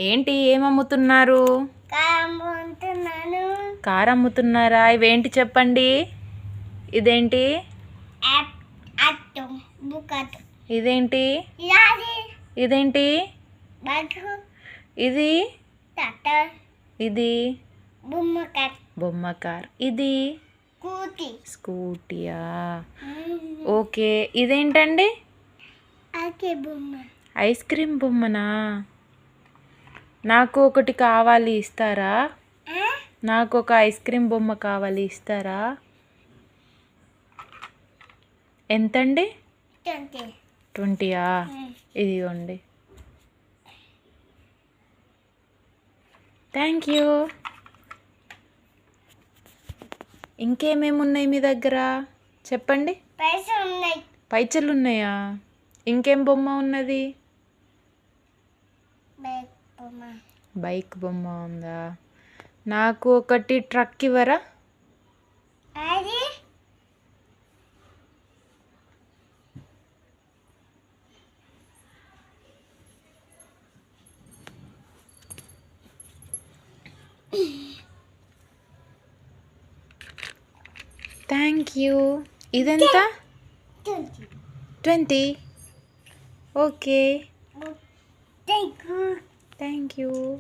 ఏంటి ఏమమ్ముతున్నారు? కార్ అమ్ముతున్నారా? ఇవేంటి చెప్పండి. ఇదేంటి? ఇదేంటి? ఇదేంటి? ఇది ఇది బొమ్మ కార్. ఇది స్కూటీయా? ఓకే. ఇదేంటండి? ఐస్ క్రీమ్ బొమ్మనా? నాకు ఒకటి కావాలి, ఇస్తారా? నాకు ఒక ఐస్ క్రీమ్ బొమ్మ కావాలి, ఇస్తారా? ఎంతండి? 20యా? ఇదిగోండి. Thank you. ఇంకేమేమి ఉన్నాయి మీ దగ్గర చెప్పండి. పైసలు ఉన్నాయా? ఇంకేం బొమ్మ ఉన్నది? బైక్ బొమ్మ ఉందా? నాకు ఒకటి ట్రక్ ఇవ్వరా? Thank you. ఇదెంత? 20. ఓకే. Thank you.